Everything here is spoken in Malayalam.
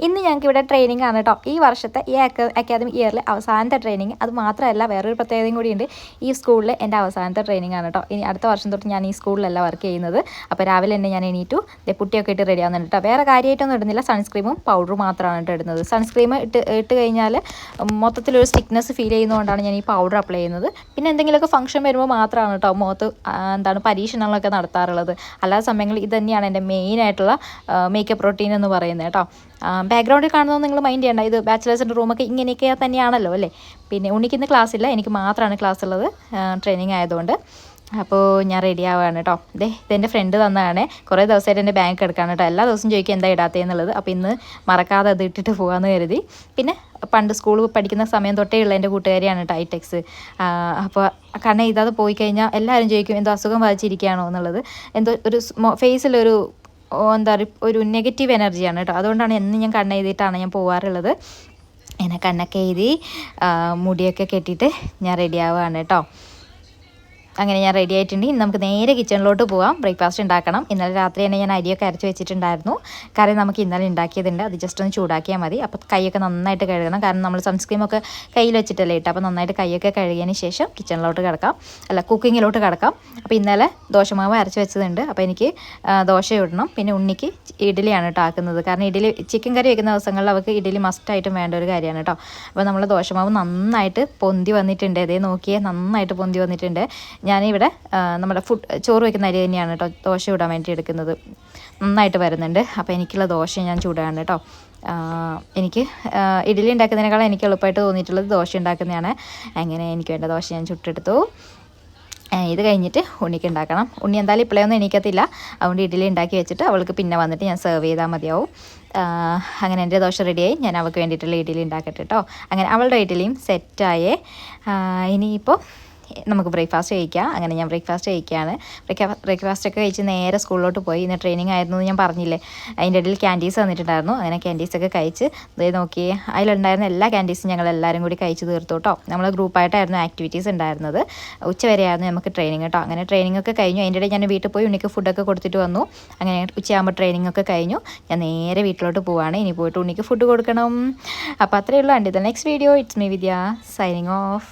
ഇന്ന് ഞങ്ങൾക്ക് ഇവിടെ ട്രെയിനിങ് ആണ് കേട്ടോ. ഈ വർഷത്തെ ഈ അക്കാദമിക് ഇയറിലെ അവസാനത്തെ ട്രെയിനിങ്. അത് മാത്രമല്ല വേറൊരു പ്രത്യേകതയും കൂടിയുണ്ട്. ഈ സ്കൂളിൽ എൻ്റെ അവസാനത്തെ ട്രെയിനിങ് ആണ് കേട്ടോ. ഇനി അടുത്ത വർഷം തൊട്ട് ഞാൻ ഈ സ്കൂളിലല്ല വർക്ക് ചെയ്യുന്നത്. അപ്പോൾ രാവിലെ തന്നെ ഞാൻ എണീറ്റു പുട്ടിയൊക്കെ ഇട്ട് റെഡി ആവുന്നുണ്ട് കേട്ടോ. വേറെ കാര്യമായിട്ടൊന്നും ഇടുന്നില്ല, സൺസ്ക്രീമും പൗഡറും മാത്രമാണ് കേട്ടോ ഇടുന്നത്. സൺസ്ക്രീം ഇട്ട് കഴിഞ്ഞാൽ മൊത്തത്തിലൊരു സ്റ്റിക്നെസ് ഫീൽ ചെയ്യുന്നതുകൊണ്ടാണ് ഞാൻ ഈ പൗഡർ അപ്ലൈ ചെയ്യുന്നത്. പിന്നെ എന്തെങ്കിലുമൊക്കെ ഫംഗ്ഷൻ വരുമ്പോൾ മാത്രമാണ് കേട്ടോ മുഖത്ത് പരീക്ഷണങ്ങളൊക്കെ നടത്താറുള്ളത്. അല്ലാത്ത സമയങ്ങളിൽ ഇത് തന്നെയാണ് എൻ്റെ മെയിനായിട്ടുള്ള മേക്കപ്പ് റൊട്ടീൻ എന്ന് പറയുന്നത് കേട്ടോ. ബാക്ക്ഗ്രൗണ്ടിൽ കാണുന്നത് നിങ്ങൾ മൈൻഡ് ചെയ്യേണ്ട, ഇത് ബാച്ചിലേഴ്സിൻ്റെ റൂമൊക്കെ ഇങ്ങനെയൊക്കെ തന്നെയാണല്ലോ അല്ലേ. പിന്നെ ഉണ്ണിക്കിന്ന് ക്ലാസ് ഇല്ല, എനിക്ക് മാത്രമാണ് ക്ലാസ് ഉള്ളത് ട്രെയിനിങ് ആയതുകൊണ്ട്. അപ്പോൾ ഞാൻ റെഡി ആവുകയാണ് കേട്ടോ. ഇതെൻ്റെ ഫ്രണ്ട് തന്നതാണ്. കുറേ ദിവസമായിട്ട് എൻ്റെ ബാങ്ക് എടുക്കാണ് കേട്ടോ. എല്ലാ ദിവസവും ചോദിക്കും എന്താ ഇടാത്തതെന്നുള്ളത്. അപ്പോൾ ഇന്ന് മറക്കാതെ അത് ഇട്ടിട്ട് പോകാമെന്ന് കരുതി. പിന്നെ പണ്ട് സ്കൂൾ പഠിക്കുന്ന സമയം തൊട്ടേ ഉള്ള എൻ്റെ കൂട്ടുകാരിയാണ് കേട്ടോ ഐടെക്സ്. അപ്പോൾ കാരണം ഇതാതെ പോയി കഴിഞ്ഞാൽ എല്ലാവരും ചോദിക്കും എന്തോ അസുഖം ബാധിച്ചിരിക്കുകയാണോ എന്നുള്ളത്. എന്തോ ഒരു ഫേസിലൊരു എന്താ പറയുക, ഒരു നെഗറ്റീവ് എനർജിയാണ് കേട്ടോ. അതുകൊണ്ടാണ് എന്നും ഞാൻ കണ്ണെഴുതിയിട്ടാണ് ഞാൻ പോകാറുള്ളത്. എന്നെ കണ്ണൊക്കെ എഴുതി മുടിയൊക്കെ കെട്ടിയിട്ട് ഞാൻ റെഡി ആവുകയാണ് കേട്ടോ. അങ്ങനെ ഞാൻ റെഡി ആയിട്ടുണ്ട്. ഇനി നമുക്ക് നേരെ കിച്ചണിലോട്ട് പോകാം. ബ്രേക്ക്ഫാസ്റ്റ് ഉണ്ടാക്കണം. ഇന്നലെ രാത്രി തന്നെ ഞാൻ അരിയൊക്കെ അരച്ച് വെച്ചിട്ടുണ്ടായിരുന്നു. കറി നമുക്ക് ഇന്നലെ ഉണ്ടാക്കിയതുണ്ട്, അത് ജസ്റ്റ് ഒന്ന് ചൂടാക്കിയാൽ മതി. അപ്പോൾ കൈയൊക്കെ നന്നായിട്ട് കഴുകണം, കാരണം നമ്മൾ സൺസ്ക്രീമൊക്കെ കയ്യിൽ വെച്ചിട്ടല്ലേ ഇട്ട്. അപ്പോൾ നന്നായിട്ട് കൈയൊക്കെ കഴുകിയതിന് ശേഷം കിച്ചണിലോട്ട് കുക്കിങ്ങിലോട്ട് കിടക്കാം. അപ്പോൾ ഇന്നലെ ദോശമാവ് അരച്ച് വെച്ചതുണ്ട്. അപ്പോൾ എനിക്ക് ദോശ ഇടണം. പിന്നെ ഉണ്ണിക്ക് ഇഡ്ഡലിയാണ് കേട്ടോ ആക്കുന്നത്. കാരണം ഇഡ്ഡലി ചിക്കൻ കറി വെക്കുന്ന ദിവസങ്ങളിൽ അവർക്ക് ഇഡ്ഡലി മസ്റ്റായിട്ടും വേണ്ട ഒരു കാര്യമാണ് കേട്ടോ. അപ്പോൾ നമ്മൾ ദോശമാവ് നന്നായിട്ട് പൊന്തി വന്നിട്ടുണ്ട്. അതേ നോക്കിയേ, നന്നായിട്ട് പൊന്തി വന്നിട്ടുണ്ട്. ഞാനിവിടെ നമ്മുടെ ചോറ് വയ്ക്കുന്ന അരി തന്നെയാണ് കേട്ടോ ദോശ ഇടാൻ വേണ്ടി എടുക്കുന്നത്. നന്നായിട്ട് വരുന്നുണ്ട്. അപ്പോൾ എനിക്കുള്ള ദോശ ഞാൻ ചൂടാണ് കേട്ടോ. എനിക്ക് ഇഡ്ഡലി ഉണ്ടാക്കുന്നതിനേക്കാളും എനിക്ക് എളുപ്പമായിട്ട് തോന്നിയിട്ടുള്ളത് ദോശ ഉണ്ടാക്കുന്നതാണ്. അങ്ങനെ എനിക്ക് വേണ്ട ദോശ ഞാൻ ചുട്ടെടുത്തു. ഇത് കഴിഞ്ഞിട്ട് ഉണ്ണിക്ക് ഉണ്ടാക്കണം. ഉണ്ണി എന്തായാലും ഇപ്പോഴൊന്നും എണീക്കത്തില്ല, അതുകൊണ്ട് ഇഡ്ഡലി ഉണ്ടാക്കി വെച്ചിട്ട് അവൾക്ക് പിന്നെ വന്നിട്ട് ഞാൻ സെർവ് ചെയ്താൽ മതിയാവും. അങ്ങനെ എൻ്റെ ദോശ റെഡിയായി. ഞാൻ അവൾക്ക് വേണ്ടിയിട്ടുള്ള ഇഡ്ഡലി ഉണ്ടാക്കട്ടെ കേട്ടോ. അങ്ങനെ അവളുടെ ഇഡ്ഡലിയും സെറ്റായേ. ഇനിയിപ്പോൾ നമുക്ക് ബ്രേക്ക്ഫാസ്റ്റ് കഴിക്കാം. അങ്ങനെ ഞാൻ ബ്രേക്ക്ഫാസ്റ്റ് കഴിക്കുകയാണ്. ബ്രേക്ക്ഫാസ്റ്റൊക്കെ കഴിച്ച് നേരെ സ്കൂളിലോട്ട് പോയി. ഇന്ന് ട്രെയിനിങ് ആയിരുന്നു എന്ന് ഞാൻ പറഞ്ഞില്ലേ. അതിൻ്റെ ഇടയിൽ ക്യാൻഡീസ് തന്നിട്ടുണ്ടായിരുന്നു. അങ്ങനെ ക്യാൻഡീസൊക്കെ കഴിച്ച് നോക്കിയേ, അതിലുണ്ടായിരുന്ന എല്ലാ ക്യാൻഡീസും ഞങ്ങൾ എല്ലാവരും കൂടി കഴിച്ച് തീർത്തു കേട്ടോ. നമ്മൾ ഗ്രൂപ്പായിട്ടായിരുന്നു ആക്ടിവിറ്റീസ് ഉണ്ടായിരുന്നത്. ഉച്ചവരെയായിരുന്നു നമുക്ക് ട്രെയിനിങ് കേട്ടോ. അങ്ങനെ ട്രെയിനിങ് ഒക്കെ കഴിഞ്ഞു. അതിൻ്റെ ഇടയിൽ ഞാൻ വീട്ടിൽ പോയി ഉണ്ണിക്ക് ഫുഡൊക്കെ കൊടുത്തിട്ട് വന്നു. അങ്ങനെ ഉച്ചയാകുമ്പോൾ ട്രെയിനിങ് ഒക്കെ കഴിഞ്ഞു. ഞാൻ നേരെ വീട്ടിലോട്ട് പോവുകയാണ്. ഇനി പോയിട്ട് ഉണ്ണിക്ക് ഫുഡ് കൊടുക്കണം. അപ്പോൾ അത്രയേ ഉള്ളൂ. Next video. It's me Vidya signing off.